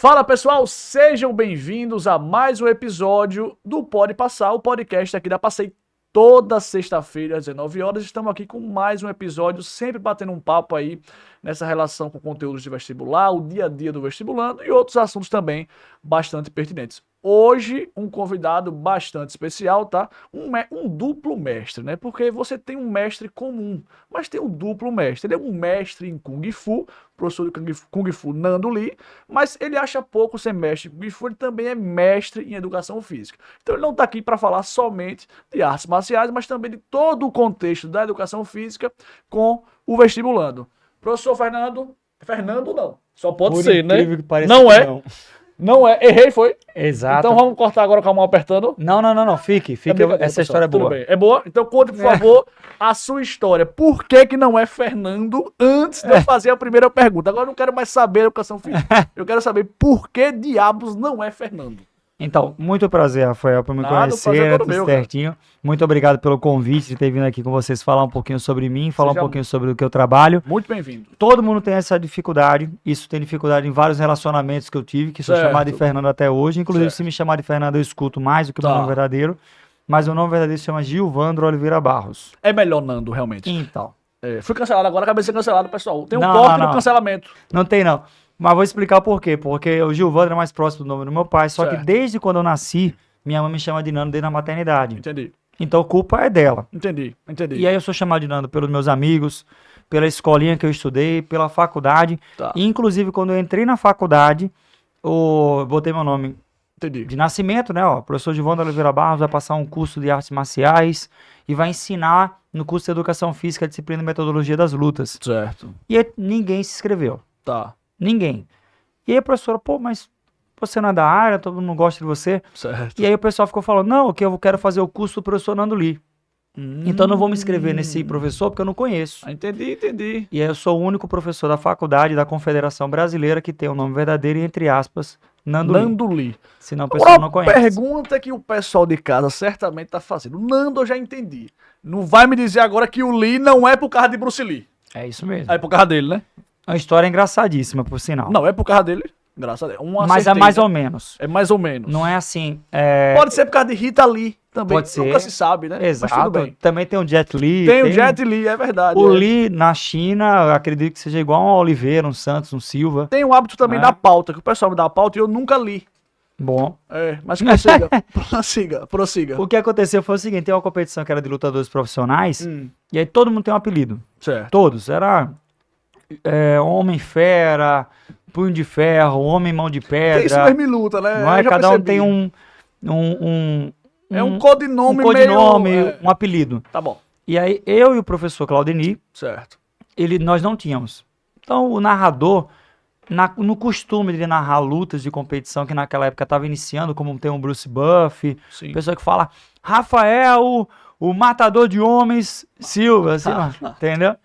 Fala pessoal, sejam bem-vindos a mais um episódio do Pode Passar, o podcast aqui da Passei toda sexta-feira às 19 horas. Estamos aqui com mais um episódio, sempre batendo um papo aí nessa relação com conteúdos de vestibular, o dia a dia do vestibulando e outros assuntos também bastante pertinentes. Hoje, um convidado bastante especial, tá? Um duplo mestre, né? Porque você tem um mestre comum, mas tem um duplo mestre. Ele é um mestre em Kung Fu, professor de Kung Fu Nando Lee, mas ele acha pouco ser mestre em Kung Fu, ele também é mestre em Educação Física. Então ele não está aqui para falar somente de artes marciais, mas também de todo o contexto da Educação Física com o vestibulando. Professor Fernando não, só pode Por ser, né? Que pareça não que é? Não. Não é, errei, foi? Exato. Então vamos cortar agora com a mão apertando. Não. Fique. Essa história é boa. Tudo bem. É boa? Então conte, por favor, a sua história. Por que não é Fernando antes de eu fazer a primeira pergunta? Agora eu não quero mais saber a educação física. Eu quero saber por que diabos não é Fernando. Então, muito prazer, Rafael, por me conhecer, tudo certinho. Muito obrigado pelo convite de ter vindo aqui com vocês falar um pouquinho sobre mim, falar um pouquinho sobre o que eu trabalho. Muito bem-vindo. Todo mundo tem essa dificuldade, isso tem dificuldade em vários relacionamentos que eu tive, que sou chamado de Fernando até hoje. Inclusive, se me chamar de Fernando, eu escuto mais do que o meu nome verdadeiro. Mas o nome verdadeiro se chama Gilvandro Oliveira Barros. É melhor Nando, realmente. Então. Fui cancelado agora, acabei de ser cancelado, pessoal. Tem um corte no cancelamento. Não tem, não. Mas vou explicar por quê. Porque o Gilvandro é mais próximo do nome do meu pai, só que desde quando eu nasci, minha mãe me chama de Nando desde a maternidade. Entendi. Então a culpa é dela. Entendi. E aí eu sou chamado de Nando pelos meus amigos, pela escolinha que eu estudei, pela faculdade. E, inclusive, quando eu entrei na faculdade, eu botei meu nome de nascimento, né? Ó, professor Gilvandro Oliveira Barros vai passar um curso de artes marciais e vai ensinar no curso de Educação Física a disciplina e metodologia das lutas. Certo. E aí, ninguém se inscreveu. Ninguém. E aí a professora, mas você não é da área, todo mundo não gosta de você. Certo. E aí o pessoal ficou falando, não, que eu quero fazer o curso do professor Nando Lee. Então eu não vou me inscrever nesse professor porque eu não conheço. Entendi. E aí eu sou o único professor da faculdade da Confederação Brasileira que tem o nome verdadeiro e, entre aspas, Nando Lee. Senão o pessoal não conhece. Pergunta que o pessoal de casa certamente tá fazendo. Nando eu já entendi. Não vai me dizer agora que o Lee não é por causa de Bruce Lee. É isso mesmo. É por causa dele, né? É uma história engraçadíssima, por sinal. Não, é por causa dele. Graças a Deus. Mas é mais ou menos. É mais ou menos. Não é assim. Pode ser por causa de Rita Lee também. Pode ser. Nunca se sabe, né? Exato. Mas tudo bem. Também tem o Jet Li. Tem o Jet Li, é verdade. O Lee na China, eu acredito que seja igual um Oliveira, um Santos, um Silva. Tem o hábito também da pauta, que o pessoal me dá a pauta e eu nunca li. Bom. Mas prossiga. O que aconteceu foi o seguinte, tem uma competição que era de lutadores profissionais, e aí todo mundo tem um apelido. Certo. Todos. Era Homem Fera, Punho de Ferro, Homem Mão de Pedra. Tem isso mesmo em luta, né? Não é? Cada um tem é um codinome um apelido. Tá bom. E aí eu e o professor Claudeni, certo, nós não tínhamos. Então o narrador, no costume de narrar lutas de competição que naquela época estava iniciando, como tem o Bruce Buff, pessoa que fala Rafael, o matador de homens, Silva, assim, entendeu?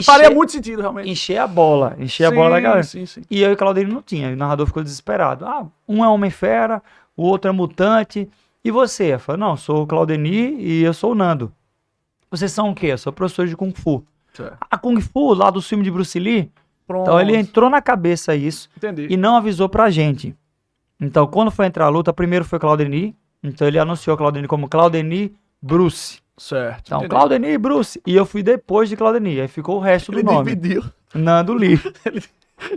Faria muito sentido, realmente. Encher a bola da galera. Sim. E eu e o Claudeni não tinha. O narrador ficou desesperado. Um é Homem-Fera, o outro é Mutante. E você? Eu falei, não, sou o Claudeni e eu sou o Nando. Vocês são o quê? Eu sou professor de Kung Fu. Kung Fu, lá do filme de Bruce Lee. Pronto. Então ele entrou na cabeça isso. Entendi. E não avisou pra gente. Então quando foi entrar a luta, primeiro foi Claudeni. Então ele anunciou Claudeni como Claudeni Bruce. Certo. Então, Claudeni e Bruce. E eu fui depois de Claudeni. Aí ficou o resto do nome. Ele dividiu. Nando Lee.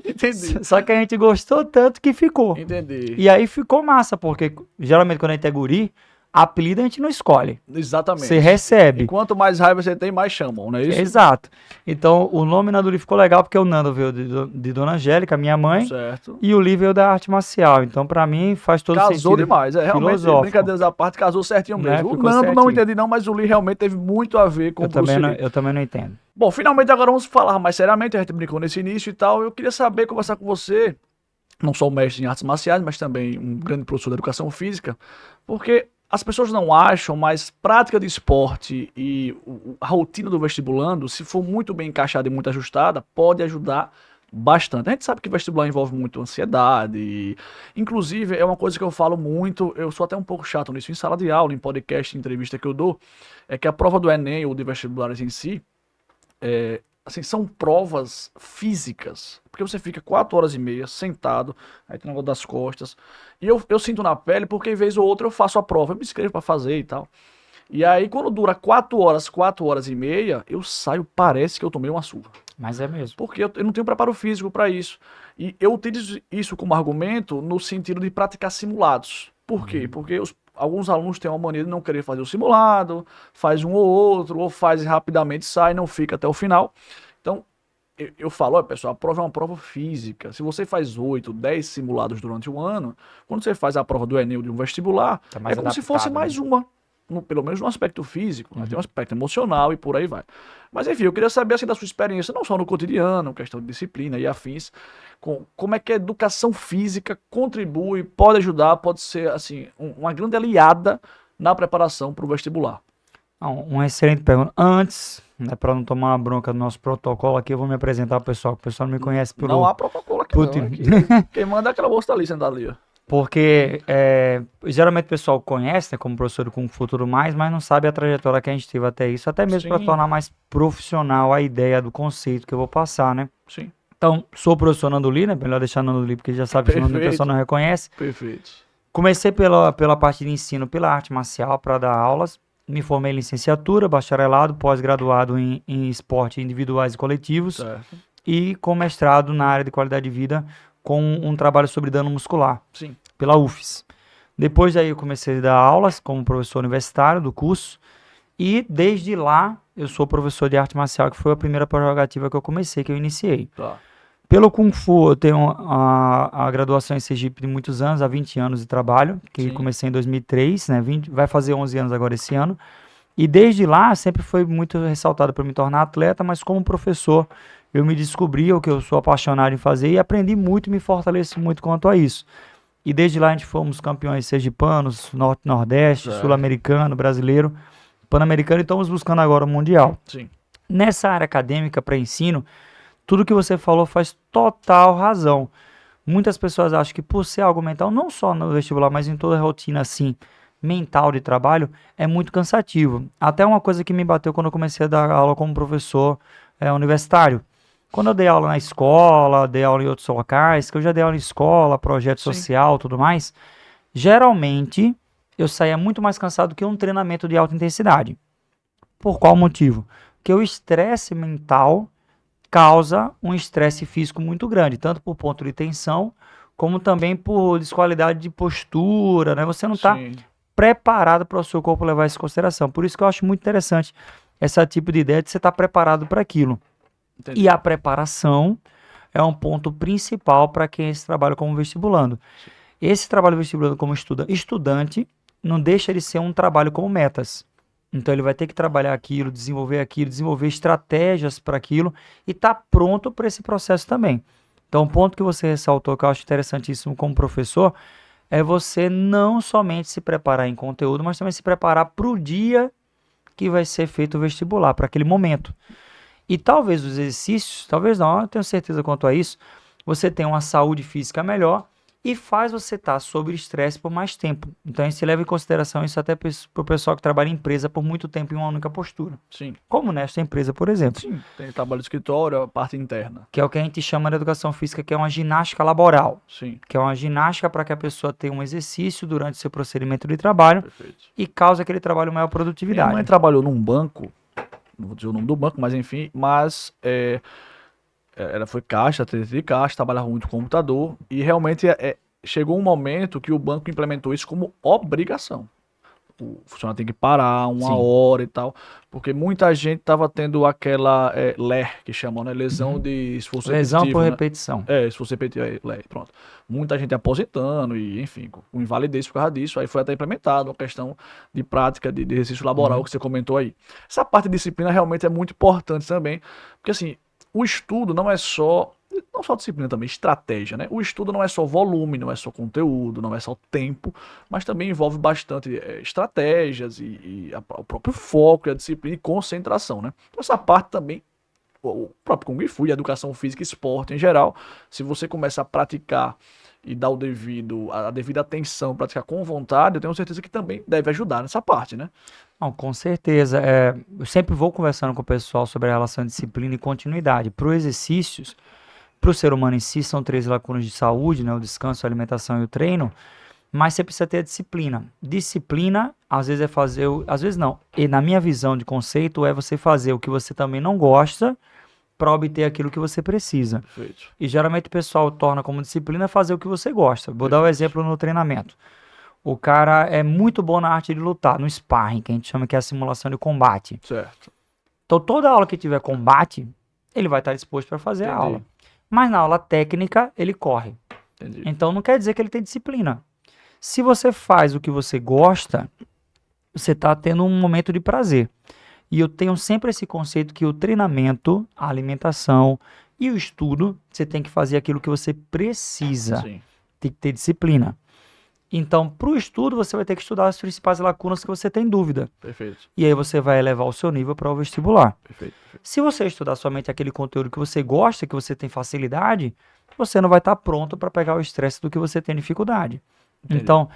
Entendi. Só que a gente gostou tanto que ficou. Entendi. E aí ficou massa, porque geralmente quando a gente é guri, apelido a gente não escolhe. Exatamente. Você recebe. E quanto mais raiva você tem, mais chamam, não é isso? Exato. Então, o nome Nando Lee ficou legal porque o Nando veio de Dona Angélica, minha mãe. Certo. E o Lee veio da arte marcial. Então, pra mim, faz todo sentido. Casou demais. Realmente, brincadeeiras à parte, casou certinho mesmo. O Nando não entendi não, mas o Lee realmente teve muito a ver com o Bruce Lee. Eu também não entendo. Bom, finalmente agora vamos falar mais seriamente. A gente brincou nesse início e tal. Eu queria saber, conversar com você, não só um mestre em artes marciais, mas também um grande professor de educação física, porque as pessoas não acham, mas prática de esporte e a rotina do vestibulando, se for muito bem encaixada e muito ajustada, pode ajudar bastante. A gente sabe que vestibular envolve muito ansiedade, inclusive é uma coisa que eu falo muito, eu sou até um pouco chato nisso, em sala de aula, em podcast, em entrevista que eu dou, é que a prova do Enem ou de vestibulares em si, assim, são provas físicas, porque você fica 4h30 sentado, aí tem o negócio das costas, e eu sinto na pele, porque vez ou outra eu faço a prova, eu me inscrevo pra fazer e tal. E aí, quando dura 4h30, eu saio, parece que eu tomei uma surra. Mas é mesmo. Porque eu não tenho preparo físico para isso. E eu utilizo isso como argumento no sentido de praticar simulados. Por quê? Porque alguns alunos têm uma mania de não querer fazer o simulado, faz um ou outro, ou faz rapidamente, sai, não fica até o final. Então, eu falo, olha pessoal, a prova é uma prova física. Se você faz 8, 10 simulados durante um ano, quando você faz a prova do Enem ou de um vestibular, tá mais é como adaptado, se fosse mais uma. Pelo menos no aspecto físico, né? Tem um aspecto emocional e por aí vai. Mas enfim, eu queria saber assim, da sua experiência, não só no cotidiano, questão de disciplina e afins, como é que a educação física contribui, pode ajudar, pode ser assim, uma grande aliada na preparação para o vestibular. Uma excelente pergunta. Antes, né, para não tomar uma bronca do nosso protocolo aqui, eu vou me apresentar ao pessoal, que o pessoal não me conhece pelo... Não há protocolo aqui não, quem manda é aquela moça tá ali, sentada ali, ó. Porque geralmente o pessoal conhece, né, como professor do Kung Fu e tudo mais, mas não sabe a trajetória que a gente teve até isso, até mesmo para tornar mais profissional a ideia do conceito que eu vou passar, né? Sim. Então, sou o professor Nando Lee, né? Melhor deixar Nando Lee, porque já sabe que o nome da pessoa não reconhece. Perfeito. Comecei pela parte de ensino, pela arte marcial, para dar aulas. Me formei em licenciatura, bacharelado, pós-graduado em esporte individuais e coletivos. Certo. E com mestrado na área de qualidade de vida, com um trabalho sobre dano muscular. Sim. Pela UFES. Depois daí eu comecei a dar aulas como professor universitário do curso. E desde lá eu sou professor de arte marcial, que foi a primeira prerrogativa que eu comecei, que eu iniciei. Tá. Pelo Kung Fu eu tenho a graduação em Sergipe de muitos anos, há 20 anos de trabalho, que Sim. comecei em 2003, né? Vai fazer 11 anos agora esse ano. E desde lá sempre foi muito ressaltado para me tornar atleta, mas como professor eu me descobri o que eu sou apaixonado em fazer e aprendi muito e me fortaleci muito quanto a isso. E desde lá a gente fomos campeões sergipanos, Norte-Nordeste, sul-americano, brasileiro, pan-americano e estamos buscando agora o Mundial. Sim. Nessa área acadêmica para ensino, tudo que você falou faz total razão. Muitas pessoas acham que por ser algo mental, não só no vestibular, mas em toda a rotina assim, mental de trabalho, é muito cansativo. Até uma coisa que me bateu quando eu comecei a dar aula como professor universitário. Quando eu dei aula na escola, dei aula em outros locais, que eu já dei aula em escola, projeto social, tudo mais, geralmente eu saía muito mais cansado que um treinamento de alta intensidade. Por qual motivo? Porque o estresse mental causa um estresse físico muito grande, tanto por ponto de tensão, como também por desqualidade de postura, né? Você não está preparado para o seu corpo levar isso em consideração. Por isso que eu acho muito interessante esse tipo de ideia de você estar preparado para aquilo. Entendi. E a preparação é um ponto principal para quem trabalha como vestibulando. Sim. Esse trabalho vestibulando como estudante não deixa de ser um trabalho como metas. Então ele vai ter que trabalhar aquilo, desenvolver estratégias para aquilo e estar pronto para esse processo também. Então, um ponto que você ressaltou que eu acho interessantíssimo como professor é você não somente se preparar em conteúdo, mas também se preparar para o dia que vai ser feito o vestibular, para aquele momento. E talvez os exercícios, talvez não, eu tenho certeza quanto a isso, você tenha uma saúde física melhor e faz você estar sob estresse por mais tempo. Então, a gente leva em consideração isso até para o pessoal que trabalha em empresa por muito tempo em uma única postura. Sim. Como nesta empresa, por exemplo. Sim, tem trabalho de escritório, a parte interna. Que é o que a gente chama de educação física, que é uma ginástica laboral. Sim. Que é uma ginástica para que a pessoa tenha um exercício durante o seu procedimento de trabalho. Perfeito. E cause aquele trabalho maior produtividade. Minha mãe trabalhou num banco, não vou dizer o nome do banco, mas enfim, ela foi caixa, atendente de caixa, trabalhava muito com computador e realmente chegou um momento que o banco implementou isso como obrigação. O funcionário tem que parar uma hora e tal, porque muita gente estava tendo aquela LER, que chamam, né? Lesão de esforço repetitivo. Lesão por repetição. Esforço repetitivo, LER, pronto. Muita gente aposentando e, enfim, com invalidez por causa disso. Aí foi até implementado uma questão de prática de exercício laboral que você comentou aí. Essa parte de disciplina realmente é muito importante também, porque assim, o estudo não só disciplina também, estratégia, né? O estudo não é só volume, não é só conteúdo, não é só tempo, mas também envolve bastante estratégias e o próprio foco, a disciplina e concentração, né? Então essa parte também, o próprio Kung Fu e a educação física e esporte em geral, se você começa a praticar e dar a devida atenção, praticar com vontade, eu tenho certeza que também deve ajudar nessa parte, né? Não, com certeza. Eu sempre vou conversando com o pessoal sobre a relação de disciplina e continuidade. Para os exercícios, para o ser humano em si, são 3 lacunas de saúde, né? O descanso, a alimentação e o treino. Mas você precisa ter a disciplina. Disciplina, às vezes é fazer... Às vezes não. E na minha visão de conceito, é você fazer o que você também não gosta para obter aquilo que você precisa. Perfeito. E geralmente o pessoal torna como disciplina fazer o que você gosta. Vou dar um exemplo no treinamento. O cara é muito bom na arte de lutar, no sparring, que a gente chama que é a simulação de combate. Certo. Então, toda aula que tiver combate, ele vai estar disposto para fazer a aula. Mas na aula técnica, ele corre. Entendi. Então, não quer dizer que ele tem disciplina. Se você faz o que você gosta, você está tendo um momento de prazer. E eu tenho sempre esse conceito que o treinamento, a alimentação e o estudo, você tem que fazer aquilo que você precisa. Sim. Tem que ter disciplina. Então, para o estudo, você vai ter que estudar as principais lacunas que você tem dúvida. Perfeito. E aí você vai elevar o seu nível para o vestibular. Perfeito. Se você estudar somente aquele conteúdo que você gosta, que você tem facilidade, você não vai estar pronto para pegar o estresse do que você tem dificuldade. Entendi. Então,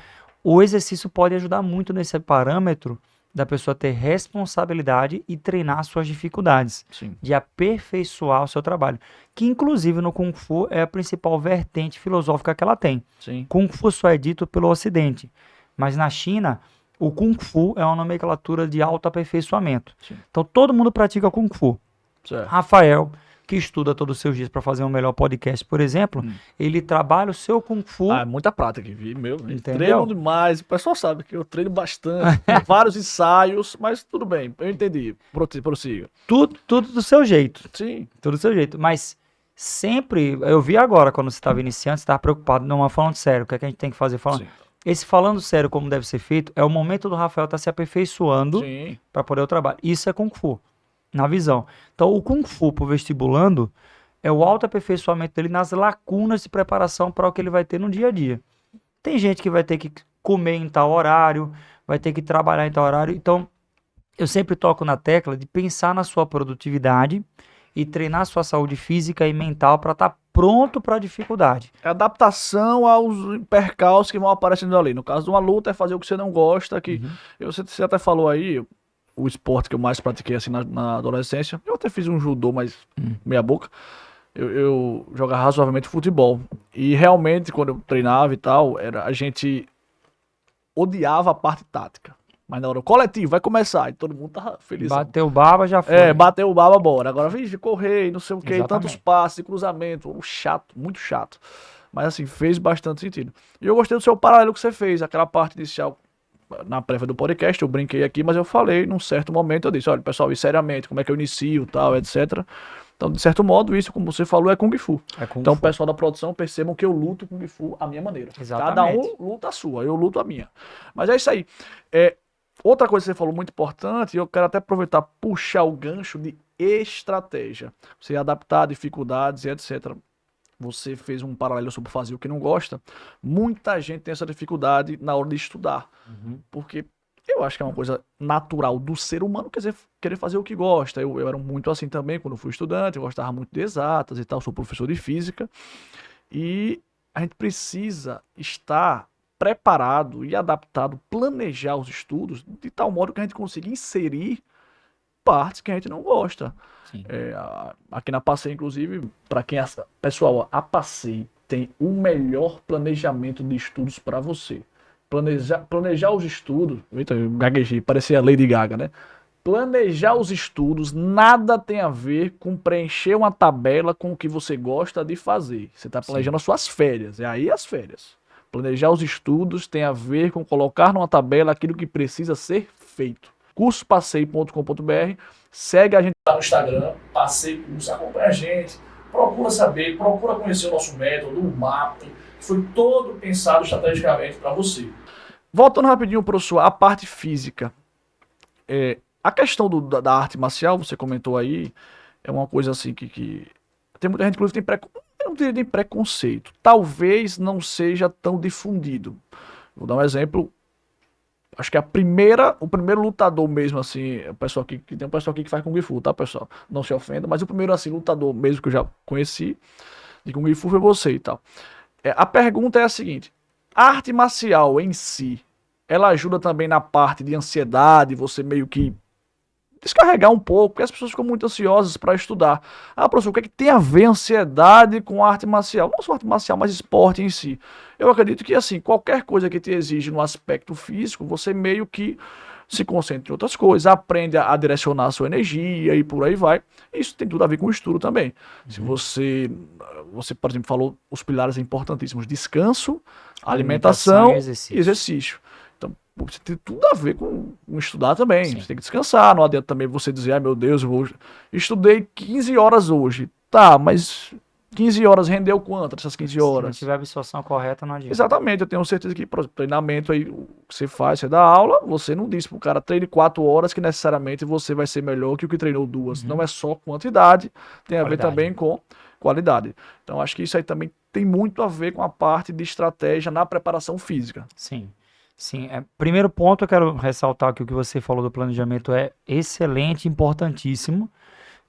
o exercício pode ajudar muito nesse parâmetro da pessoa ter responsabilidade e treinar suas dificuldades, Sim. de aperfeiçoar o seu trabalho, que inclusive no Kung Fu é a principal vertente filosófica que ela tem. Sim. Kung Fu só é dito pelo Ocidente, mas na China o Kung Fu é uma nomenclatura de autoaperfeiçoamento. Sim. Então todo mundo pratica Kung Fu. Certo. Rafael, que estuda todos os seus dias para fazer um melhor podcast, por exemplo, ele trabalha o seu Kung Fu. É muita prática aqui, viu? Entendeu? Treino demais. O pessoal sabe que eu treino bastante. Vários ensaios, mas tudo bem. Eu entendi. Prossiga. Tudo do seu jeito. Sim. Tudo do seu jeito. Mas sempre, eu vi agora, quando você estava iniciando, você estava preocupado. Não, mas falando sério, o que é que a gente tem que fazer? Sim. Esse falando sério como deve ser feito, é o momento do Rafael estar se aperfeiçoando para poder o trabalho. Isso é Kung Fu, na visão. Então, o Kung Fu pro vestibulando é o autoaperfeiçoamento dele nas lacunas de preparação para o que ele vai ter no dia a dia. Tem gente que vai ter que comer em tal horário, vai ter que trabalhar em tal horário. Então, eu sempre toco na tecla de pensar na sua produtividade e treinar sua saúde física e mental para estar pronto para a dificuldade. Adaptação aos percalços que vão aparecendo ali. No caso de uma luta, é fazer o que você não gosta. Que você até falou aí, o esporte que eu mais pratiquei assim na adolescência. Eu até fiz um judô, mas meia boca. Eu jogava razoavelmente futebol. E realmente, quando eu treinava e tal, a gente odiava a parte tática. Mas na hora, o coletivo vai começar, e todo mundo tava feliz. Bateu baba, já foi. Bateu o baba, bora. Agora, vixe, correr, não sei o que, tantos passes, cruzamento, chato, muito chato. Mas assim, fez bastante sentido. E eu gostei do seu paralelo que você fez, aquela parte inicial, na prévia do podcast, eu brinquei aqui, mas eu falei, num certo momento, eu disse, olha, pessoal, e seriamente, como é que eu inicio, tal, etc. Então, de certo modo, isso, como você falou, é Kung Fu. Então, o pessoal da produção percebam que eu luto Kung Fu à minha maneira. Exatamente. Cada um luta a sua, eu luto a minha. Mas é isso aí. Outra coisa que você falou muito importante, e eu quero até aproveitar, puxar o gancho de estratégia. Você adaptar dificuldades e etc. Você fez um paralelo sobre fazer o que não gosta. Muita gente tem essa dificuldade na hora de estudar. Porque eu acho que é uma coisa natural do ser humano, quer dizer, querer fazer o que gosta. Eu era muito assim também quando fui estudante, eu gostava muito de exatas e tal, sou professor de física. E a gente precisa estar preparado e adaptado, planejar os estudos de tal modo que a gente consiga inserir partes que a gente não gosta. Aqui na Passei, inclusive, para quem pessoal, a Passei tem o melhor planejamento de estudos para você. Planejar os estudos, eita, eu gaguejei, parecia a Lady Gaga, né? Planejar os estudos nada tem a ver com preencher uma tabela com o que você gosta de fazer. Você está planejando as suas férias, é aí as férias. Planejar os estudos tem a ver com colocar numa tabela aquilo que precisa ser feito. Cursopassei.com.br. Segue a gente lá no Instagram, Passei Curso, acompanha a gente, procura saber, procura conhecer o nosso método, o MAP, que foi todo pensado estrategicamente para você. Voltando rapidinho, professor, a parte física. A questão da arte marcial, você comentou aí, é uma coisa assim que tem muita gente, inclusive, eu não diria nem preconceito. Talvez não seja tão difundido. Vou dar um exemplo. Acho que o primeiro lutador mesmo, assim, o pessoal aqui, que tem um pessoal aqui que faz Kung Fu, tá, pessoal? Não se ofenda, mas o primeiro, assim, lutador mesmo que eu já conheci de Kung Fu foi você e tal. A pergunta é a seguinte: a arte marcial em si, ela ajuda também na parte de ansiedade, você meio que descarregar um pouco, porque as pessoas ficam muito ansiosas para estudar. Ah, professor, o que é que tem a ver ansiedade com a arte marcial? Não só arte marcial, mas esporte em si. Eu acredito que, assim, qualquer coisa que te exige no aspecto físico, você meio que se concentra em outras coisas, aprende a direcionar a sua energia e por aí vai. Isso tem tudo a ver com o estudo também. Se você, por exemplo, falou os pilares importantíssimos: descanso, alimentação e exercício. Então, você tem tudo a ver com estudar também. Sim. Você tem que descansar, não adianta também você dizer, ai meu Deus, estudei 15 horas hoje. Tá, mas 15 horas rendeu quanto dessas 15 horas? Se não tiver a absorção correta, não adianta. Exatamente, eu tenho certeza que, por exemplo, treinamento aí que você faz, você dá aula, você não diz pro cara treine 4 horas que necessariamente você vai ser melhor que o que treinou 2. Não é só quantidade, tem a ver também com qualidade. Então acho que isso aí também tem muito a ver com a parte de estratégia na preparação física. Sim. Sim, primeiro ponto, eu quero ressaltar que o que você falou do planejamento é excelente, importantíssimo.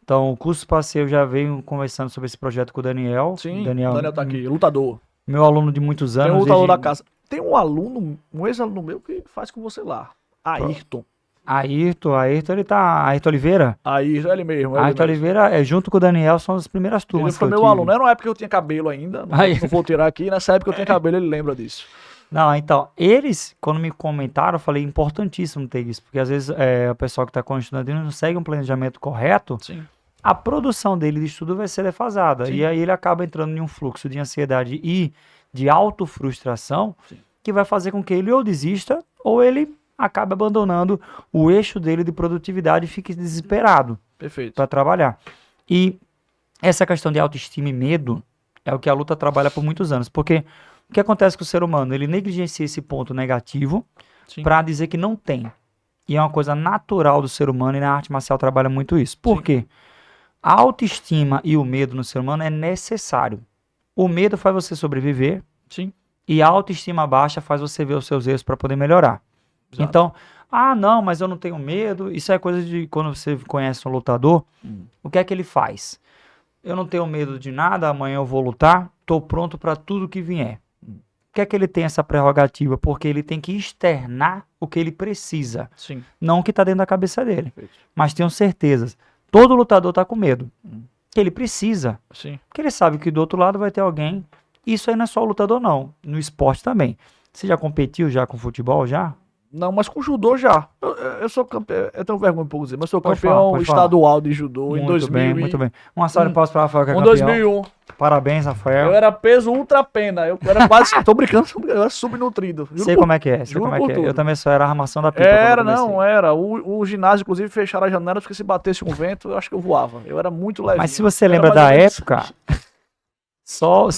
Então, o curso Passeio, eu já venho conversando sobre esse projeto com o Daniel. Sim, Daniel tá aqui, lutador. Meu aluno de muitos anos. Tem um lutador da casa. Tem um aluno, um ex-aluno meu que faz com você lá, Ayrton. Ayrton, ele tá... Ayrton Oliveira? Ayrton, ele mesmo. Ayrton Oliveira, junto com o Daniel, são as primeiras turmas. Ele foi meu aluno, era uma época que eu tinha cabelo ainda, não vou tirar aqui, nessa época eu tinha cabelo, ele lembra disso. Não, então, eles, quando me comentaram, eu falei, importantíssimo ter isso, porque às vezes o pessoal que está com estudante não segue um planejamento correto, sim, a produção dele de estudo vai ser defasada, sim, e aí ele acaba entrando em um fluxo de ansiedade e de autofrustração, sim, que vai fazer com que ele ou desista, ou ele acabe abandonando o eixo dele de produtividade e fique desesperado para trabalhar. E essa questão de autoestima e medo é o que a luta trabalha por muitos anos, porque o que acontece com o ser humano? Ele negligencia esse ponto negativo para dizer que não tem. E é uma coisa natural do ser humano, e na arte marcial trabalha muito isso. Por quê? A autoestima e o medo no ser humano é necessário. O medo faz você sobreviver, sim, e a autoestima baixa faz você ver os seus erros para poder melhorar. Exato. Então, não, mas eu não tenho medo. Isso é coisa de quando você conhece um lutador, o que é que ele faz? Eu não tenho medo de nada, amanhã eu vou lutar, estou pronto para tudo que vier. Por que é que ele tem essa prerrogativa? Porque ele tem que externar o que ele precisa. Sim. Não o que está dentro da cabeça dele. Perfeito. Mas tenho certeza. Todo lutador está com medo. Que ele precisa. Sim. Porque ele sabe que do outro lado vai ter alguém. Isso aí não é só o lutador, não. No esporte também. Você já competiu já com futebol, já? Não, mas com judô já. Eu sou campeão, eu tenho vergonha um pouco dizer, mas sou campeão estadual de judô em 2000. Muito bem. Uma salva de palmas para o Rafael, que é campeão. Em 2001. Parabéns, Rafael. Eu era peso ultra pena. Eu era quase. Tô brincando, eu era subnutrido. Sei como é que é. Eu também só era a armação da pipa. Era. O ginásio, inclusive, fecharam a janela porque se batesse um vento, eu acho que eu voava. Eu era muito leve. Mas se você lembra da época. Só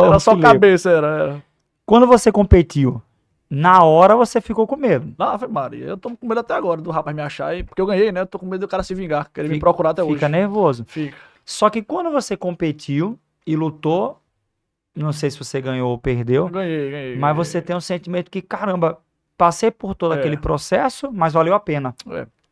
era só cabeça, era. Quando você competiu, na hora você ficou com medo. Não, foi Maria. Eu tô com medo até agora do rapaz me achar aí, porque eu ganhei, né? Eu tô com medo do cara se vingar, querer me procurar até hoje. Fica nervoso. Fica. Só que quando você competiu e lutou, não sei se você ganhou ou perdeu. Ganhei. Mas você tem um sentimento que, caramba, passei por todo aquele processo, mas valeu a pena.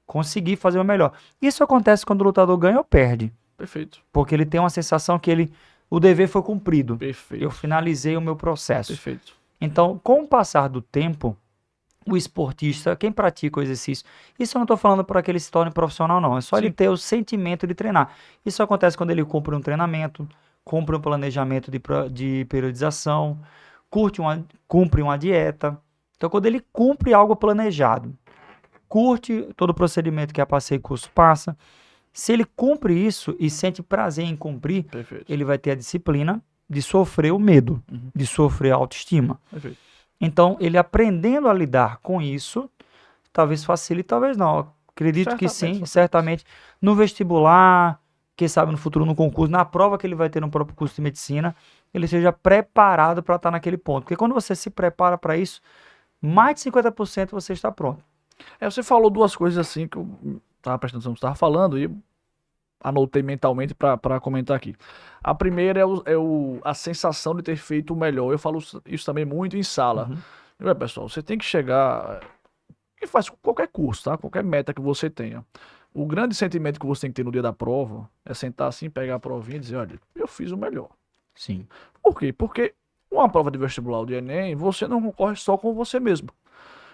Consegui fazer o melhor. Isso acontece quando o lutador ganha ou perde. Perfeito. Porque ele tem uma sensação que o dever foi cumprido. Perfeito. Eu finalizei o meu processo. Perfeito. Então, com o passar do tempo, o esportista, quem pratica o exercício, isso eu não estou falando para que ele se torne profissional, não. É só ele ter o sentimento de treinar. Isso acontece quando ele cumpre um treinamento, cumpre um planejamento de periodização, cumpre uma dieta. Então, quando ele cumpre algo planejado, curte todo o procedimento que a Passeio Curso passa, se ele cumpre isso e sente prazer em cumprir, ele vai ter a disciplina de sofrer o medo, de sofrer a autoestima. Perfeito. Então, ele aprendendo a lidar com isso, talvez facilite, talvez não. Acredito que sim, certamente. No vestibular, quem sabe no futuro no concurso, na prova que ele vai ter no próprio curso de medicina, ele seja preparado para estar naquele ponto. Porque quando você se prepara para isso, mais de 50% você está pronto. Você falou duas coisas assim que eu estava prestando atenção que você estava falando e anotei mentalmente para comentar aqui. A primeira é a sensação de ter feito o melhor. Eu falo isso também muito em sala. Pessoal, você tem que chegar... E faz qualquer curso, tá? Qualquer meta que você tenha. O grande sentimento que você tem que ter no dia da prova é sentar assim, pegar a provinha e dizer, olha, eu fiz o melhor. Sim. Por quê? Porque Uma prova de vestibular ou de Enem, você não concorre só com você mesmo.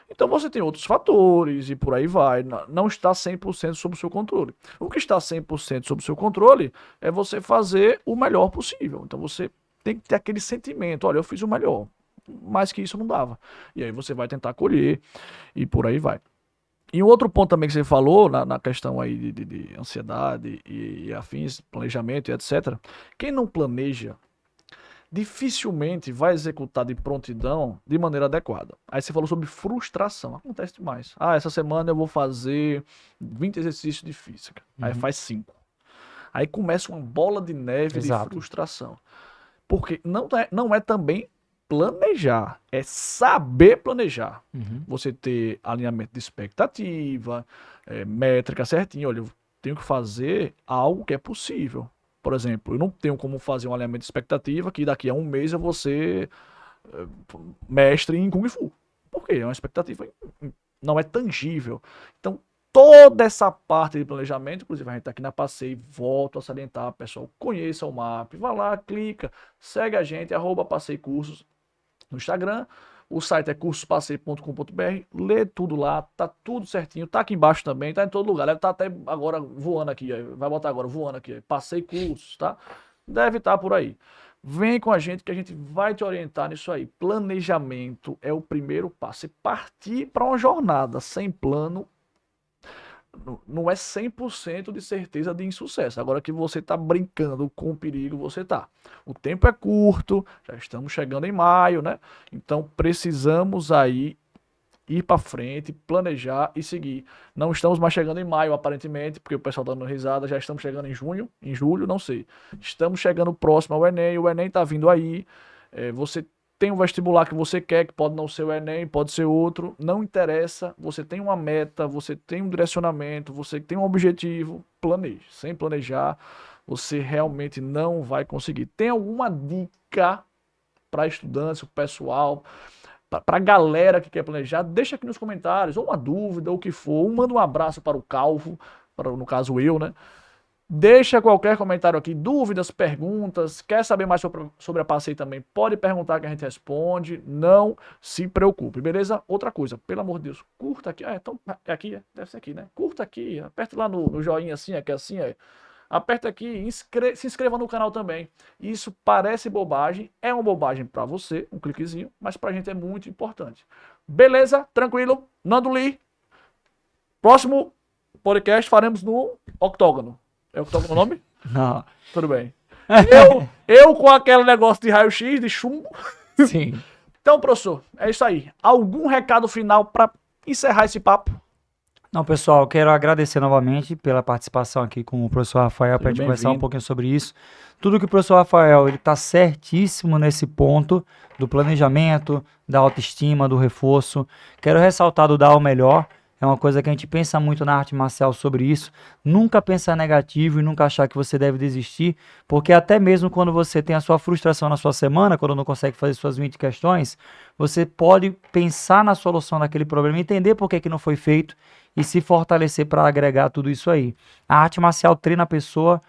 Então você tem outros fatores e por aí vai. Não está 100% sob o seu controle. O que está 100% sob o seu controle é você fazer o melhor possível. Então você tem que ter aquele sentimento, olha, eu fiz o melhor. Mais que isso não dava. E aí você vai tentar colher e por aí vai. E um outro ponto também que você falou, na questão aí de ansiedade e afins, planejamento e etc. Quem não planeja, dificilmente vai executar de prontidão de maneira adequada. Aí você falou sobre frustração. Acontece demais. Essa semana eu vou fazer 20 exercícios de física. Aí faz 5. Aí começa uma bola de neve de frustração. Porque não é também planejar, é saber planejar. Você ter alinhamento de expectativa, métrica certinha. Olha, eu tenho que fazer algo que é possível. Por exemplo, eu não tenho como fazer um alinhamento de expectativa que daqui a um mês eu vou ser mestre em Kung Fu. Por quê? É uma expectativa, não é tangível. Então, toda essa parte de planejamento, inclusive a gente está aqui na Passei, volto a salientar, pessoal, conheça o MAP, vá lá, clica, segue a gente, @Passei Cursos no Instagram, o site é cursospacei.com.br, lê tudo lá, tá tudo certinho, tá aqui embaixo também, tá em todo lugar, deve estar até agora voando aqui, vai botar agora voando aqui, Passei Cursos, tá? Deve estar por aí. Vem com a gente que a gente vai te orientar nisso aí. Planejamento é o primeiro passo. E partir para uma jornada sem plano não é 100% de certeza de insucesso. Agora que você está brincando com o perigo, você está. O tempo é curto, já estamos chegando em maio, né? Então precisamos aí ir para frente, planejar e seguir. Não estamos mais chegando em maio, aparentemente, porque o pessoal está dando risada, já estamos chegando em junho, em julho, não sei. Estamos chegando próximo ao Enem, o Enem está vindo aí, você tem um vestibular que você quer, que pode não ser o Enem, pode ser outro, não interessa, você tem uma meta, você tem um direcionamento, você tem um objetivo, planeje. Sem planejar, você realmente não vai conseguir. Tem alguma dica para estudantes, o pessoal, para a galera que quer planejar? Deixa aqui nos comentários, ou uma dúvida, ou o que for, manda um abraço para o Calvo, no caso eu, né? Deixa qualquer comentário aqui, dúvidas, perguntas, quer saber mais sobre a Passei também, pode perguntar que a gente responde, não se preocupe, beleza? Outra coisa, pelo amor de Deus, curta aqui, então, é aqui, deve ser aqui, né? Curta aqui, aperta lá no joinha assim, que é assim, aperta aqui, se inscreva no canal também. Isso parece bobagem, é uma bobagem para você, um cliquezinho, mas pra gente é muito importante. Beleza? Tranquilo? Nando Lee. Próximo podcast faremos no Octógono. É o que toca no nome? Não. Tudo bem. Eu com aquele negócio de raio-x, de chumbo. Sim. Então, professor, é isso aí. Algum recado final para encerrar esse papo? Não, pessoal, eu quero agradecer novamente pela participação aqui com o professor Rafael para a gente conversar um pouquinho sobre isso. Tudo que o professor Rafael, ele está certíssimo nesse ponto do planejamento, da autoestima, do reforço. Quero ressaltar do dar o melhor. É uma coisa que a gente pensa muito na arte marcial sobre isso. Nunca pensar negativo e nunca achar que você deve desistir, porque até mesmo quando você tem a sua frustração na sua semana, quando não consegue fazer suas 20 questões, você pode pensar na solução daquele problema, entender por que não foi feito e se fortalecer para agregar tudo isso aí. A arte marcial treina a pessoa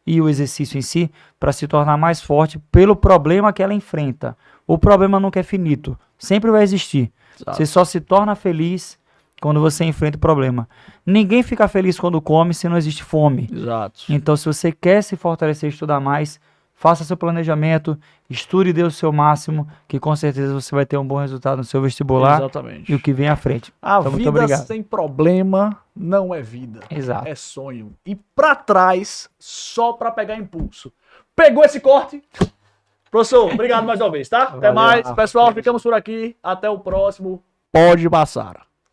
e o exercício em si para se tornar mais forte pelo problema que ela enfrenta. O problema nunca é finito, sempre vai existir. Exato. Você só se torna feliz quando você enfrenta o problema. Ninguém fica feliz quando come se não existe fome. Exato. Então, se você quer se fortalecer e estudar mais, faça seu planejamento, estude e dê o seu máximo, que com certeza você vai ter um bom resultado no seu vestibular. Exatamente. E o que vem à frente. A então, vida sem problema não é vida. Exato. É sonho. E pra trás, só pra pegar impulso. Pegou esse corte? Professor, obrigado mais uma vez, tá? Valeu. Até mais. Pessoal, ficamos por aqui. Até o próximo. Pode passar.